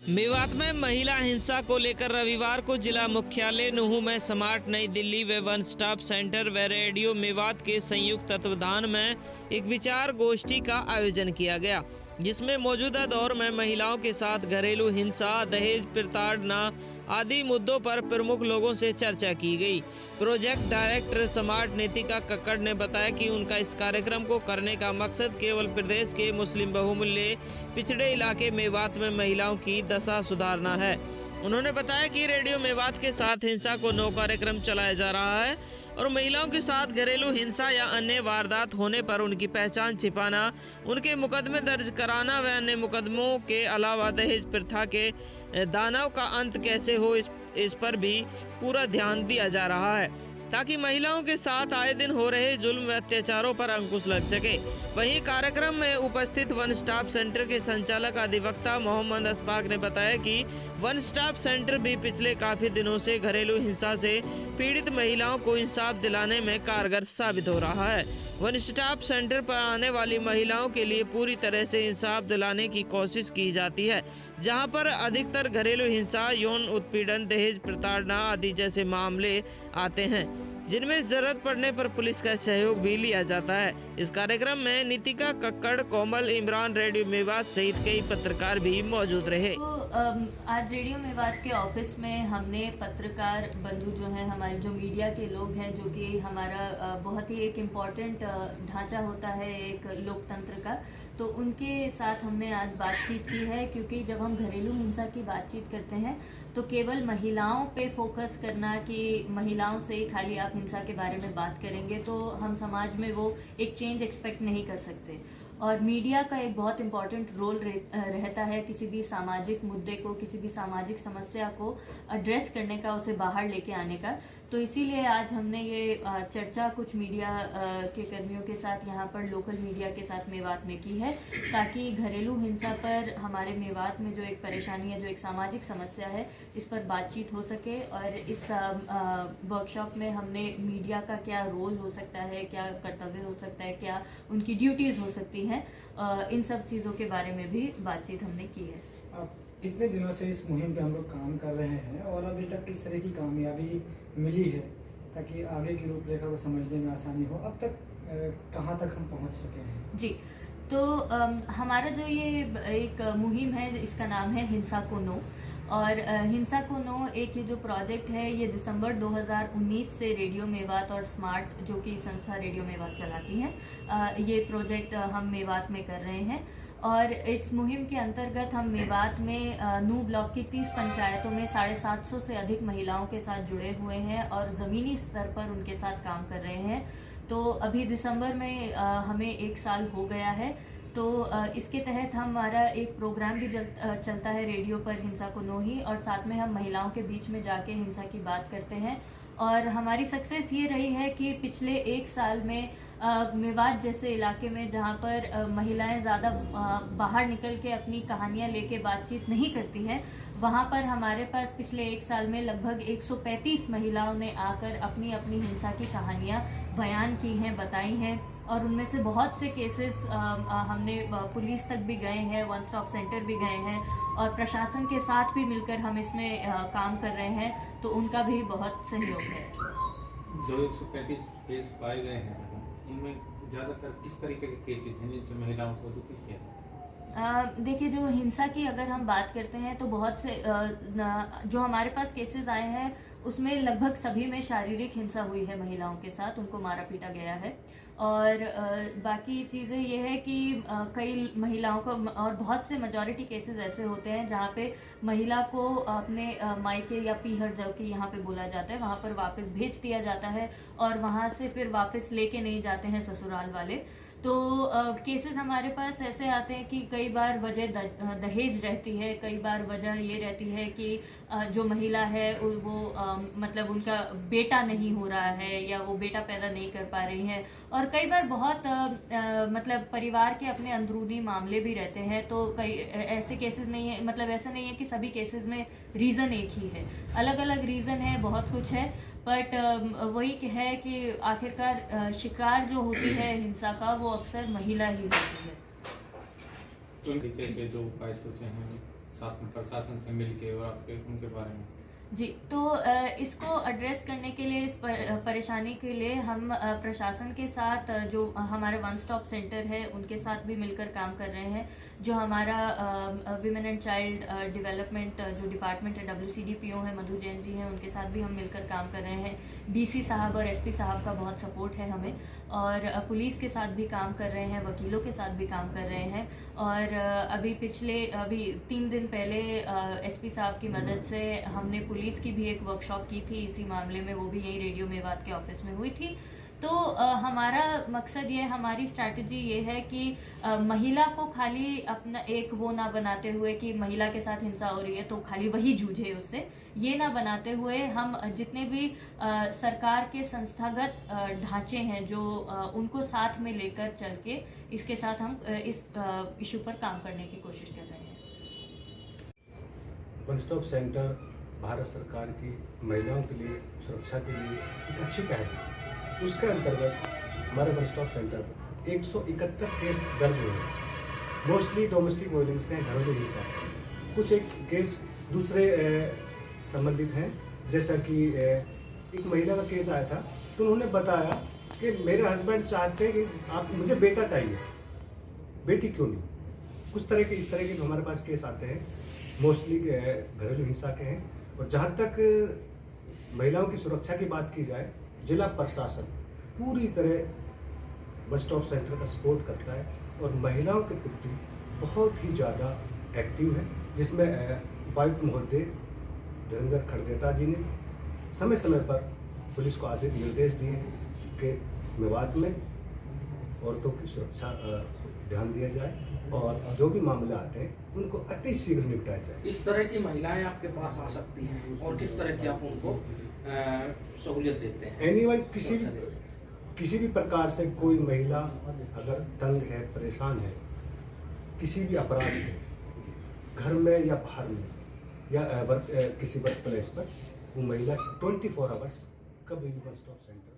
मेवात में महिला हिंसा को लेकर रविवार को जिला मुख्यालय नुहू में स्मार्ट नई दिल्ली व वन स्टॉप सेंटर व रेडियो मेवात के संयुक्त तत्वाधान में एक विचार गोष्ठी का आयोजन किया गया, जिसमें मौजूदा दौर में महिलाओं के साथ घरेलू हिंसा, दहेज प्रताड़ना आदि मुद्दों पर प्रमुख लोगों से चर्चा की गई। Project director smart Nitika Kakkar ने बताया कि उनका इस कार्यक्रम को करने का मकसद केवल प्रदेश के मुस्लिम बहुमूल्य पिछड़े इलाके मेवात में महिलाओं की दशा सुधारना है। उन्होंने बताया कि रेडियो मेवात के साथ हिंसा को नो कार्यक्रम चलाया जा रहा है और महिलाओं के साथ घरेलू हिंसा या अन्य वारदात होने पर उनकी पहचान छिपाना, उनके मुकदमे दर्ज कराना व अन्य मुकदमों के अलावा दहेज प्रथा के दानव का अंत कैसे हो इस पर भी पूरा ध्यान दिया जा रहा है, ताकि महिलाओं के साथ आए दिन हो रहे जुल्म व अत्याचारों पर अंकुश लग सके। वहीं कार्यक्रम में उपस्थित वन स्टॉप सेंटर के संचालक अधिवक्ता मोहम्मद अशफाक ने बताया कि वन स्टॉप सेंटर भी पिछले काफी दिनों से घरेलू हिंसा से पीड़ित महिलाओं को इंसाफ दिलाने में कारगर साबित हो रहा है। वन स्टॉप सेंटर पर आने वाली महिलाओं के लिए पूरी तरह से इंसाफ दिलाने की कोशिश की जाती है, जहां पर अधिकतर घरेलू हिंसा, यौन उत्पीड़न, दहेज प्रताड़ना आदि जैसे मामले आते हैं, जिनमें जरूरत पड़ने पर पुलिस का सहयोग भी लिया जाता है। इस कार्यक्रम में नीतिका कक्कड़, कोमल, इमरान, रेडियो मेवात सहित कई पत्रकार भी मौजूद रहे। तो आज रेडियो मेवात के ऑफिस में हमने पत्रकार बंधु जो हैं, हमारे जो मीडिया के लोग हैं, जो कि हमारा बहुत ही एक इम्पॉर्टेंट ढांचा होता है एक लोकतंत्र का, तो उनके साथ हमने आज बातचीत की है। क्योंकि जब हम घरेलू हिंसा की बातचीत करते हैं तो केवल महिलाओं पे फोकस करना कि महिलाओं से खाली आप हिंसा के बारे में बात करेंगे तो हम समाज में वो एक चेंज एक्सपेक्ट नहीं कर सकते। और मीडिया का एक बहुत इम्पॉर्टेंट रोल रहता है किसी भी सामाजिक मुद्दे को, किसी भी सामाजिक समस्या को एड्रेस करने का, उसे बाहर लेके आने का। तो इसीलिए आज हमने ये चर्चा कुछ मीडिया के कर्मियों के साथ, यहाँ पर लोकल मीडिया के साथ मेवात में की है, ताकि घरेलू हिंसा पर हमारे मेवात में जो एक परेशानी है, जो एक सामाजिक समस्या है, इस पर बातचीत हो सके। और इस वर्कशॉप में हमने मीडिया का क्या रोल हो सकता है, क्या कर्तव्य हो सकता है, क्या उनकी ड्यूटीज हो सकती हैं, इन सब चीज़ों के बारे में भी बातचीत हमने की है। कितने दिनों से इस मुहिम पे हम लोग काम कर रहे हैं और अभी तक किस तरह की कामयाबी मिली है, ताकि आगे की रूपरेखा को समझने में आसानी हो? अब तक कहाँ तक हम पहुँच सके हैं? जी, तो हमारा जो ये एक मुहिम है, इसका नाम है हिंसा को नो। और हिंसा को नो एक ये जो प्रोजेक्ट है, ये दिसंबर 2019 से रेडियो मेवात और स्मार्ट, जो कि संस्था रेडियो मेवात चलाती है, ये प्रोजेक्ट हम मेवात में कर रहे हैं। और इस मुहिम के अंतर्गत हम मेवात में नू ब्लॉक की 30 पंचायतों में 750 से अधिक महिलाओं के साथ जुड़े हुए हैं और ज़मीनी स्तर पर उनके साथ काम कर रहे हैं। तो अभी दिसंबर में हमें 1 साल हो गया है। तो इसके तहत हमारा एक प्रोग्राम भी चलता है रेडियो पर, हिंसा को नो ही, और साथ में हम महिलाओं के बीच में जाके हिंसा की बात करते हैं। और हमारी सक्सेस ये रही है कि पिछले 1 साल में मेवात जैसे इलाके में, जहाँ पर महिलाएं ज़्यादा बाहर निकल के अपनी कहानियाँ लेके बातचीत नहीं करती हैं, वहाँ पर हमारे पास पिछले 1 साल में लगभग 135 महिलाओं ने आकर अपनी अपनी हिंसा की कहानियाँ बयान की हैं, बताई हैं। और उनमें से बहुत से केसेस हमने पुलिस तक भी गए हैं, वन स्टॉप सेंटर भी गए हैं, और प्रशासन के साथ भी मिलकर हम इसमें काम कर रहे हैं, तो उनका भी बहुत सहयोग है। जो 135 केस पाए गए हैं, इनमें ज़्यादातर किस तरीके के केसेस हैं जिनसे महिलाओं को दुखी किया जाता है? देखिए, जो हिंसा की अगर हम बात करते हैं तो बहुत से जो हमारे पास केसेस आए हैं उसमें लगभग सभी में शारीरिक हिंसा हुई है महिलाओं के साथ, उनको मारा पीटा गया है। और बाकी चीज़ें ये है कि कई महिलाओं को, और बहुत से मेजॉरिटी केसेस ऐसे होते हैं जहाँ पे महिला को अपने मायके या पीहर, जो कि यहाँ पे बोला जाता है, वहाँ पर वापस भेज दिया जाता है और वहाँ से फिर वापस लेके नहीं जाते हैं ससुराल वाले। तो केसेस हमारे पास ऐसे आते हैं कि कई बार वजह दहेज रहती है, कई बार वजह ये रहती है कि जो महिला है वो मतलब उनका बेटा नहीं हो रहा है या वो बेटा पैदा नहीं कर पा रही है। और कई बार बहुत मतलब परिवार के अपने अंदरूनी मामले भी रहते हैं। तो कई ऐसे केसेस नहीं है, मतलब ऐसा नहीं है कि सभी केसेस में रीज़न एक ही है, अलग अलग रीज़न है, बहुत कुछ है। बट वही है कि आखिरकार शिकार जो होती है हिंसा का, वो अक्सर महिला ही होती है। तो के जो उपाय सोचे हैं प्रशासन से मिलके और आपके उनके बारे में? जी, तो इसको एड्रेस करने के लिए, इस परेशानी के लिए हम प्रशासन के साथ, जो हमारे वन स्टॉप सेंटर है उनके साथ भी मिलकर काम कर रहे हैं। जो हमारा विमेन एंड चाइल्ड डेवलपमेंट जो डिपार्टमेंट है, WCDPO है, मधु जैन जी हैं, उनके साथ भी हम मिलकर काम कर रहे हैं। DC साहब और SP साहब का बहुत सपोर्ट है हमें, और पुलिस के साथ भी काम कर रहे हैं, वकीलों के साथ भी काम कर रहे हैं। और अभी 3 दिन पहले SP साहब की मदद से हमने पुलिस की भी एक वर्कशॉप की थी इसी मामले में, वो भी यही रेडियो मेवात के ऑफिस में हुई थी। तो हमारा मकसद ये, हमारी स्ट्रैटेजी ये है कि महिला को खाली अपना एक वो ना बनाते हुए कि महिला के साथ हिंसा हो रही है तो खाली वही जूझे उससे, ये ना बनाते हुए हम जितने भी सरकार के संस्थागत ढांचे हैं जो उनको साथ में लेकर चल के इसके साथ हम इस इशू पर काम करने की कोशिश कर रहे हैं। वन स्टॉप सेंटर भारत सरकार की महिलाओं के लिए सुरक्षा के लिए एक अच्छी पहल है। उसके अंतर्गत हमारे वन स्टॉप सेंटर पर 171 केस दर्ज हुए हैं। मोस्टली डोमेस्टिक वायलेंस के, घरेलू हिंसा। कुछ एक केस दूसरे संबंधित हैं, जैसा कि एक महिला का केस आया था तो उन्होंने बताया कि मेरे हस्बैंड चाहते हैं कि आप, मुझे बेटा चाहिए, बेटी क्यों नहीं। कुछ तरह के इस तरह के हमारे पास केस आते हैं, मोस्टली घरेलू हिंसा के हैं। और जहाँ तक महिलाओं की सुरक्षा की बात की जाए, जिला प्रशासन पूरी तरह वन स्टॉप सेंटर का सपोर्ट करता है और महिलाओं के प्रति बहुत ही ज़्यादा एक्टिव है, जिसमें उपायुक्त महोदय धीरेन्द्र खड़गेटा जी ने समय समय पर पुलिस को आदेश निर्देश दिए हैं कि मेवात में औरतों की सुरक्षा ध्यान दिया जाए और जो भी मामले आते हैं उनको अति शीघ्र निपटाया जाए। किस तरह की महिलाएं आपके पास आ सकती हैं और किस तरह की आप उनको सहूलियत देते हैं? एनीवन, किसी भी प्रकार से कोई महिला अगर तंग है, परेशान है, किसी भी अपराध से, घर में या बाहर में या किसी वर्क प्लेस पर, वो महिला 24 आवर्स कभी भी वन स्टॉप सेंटर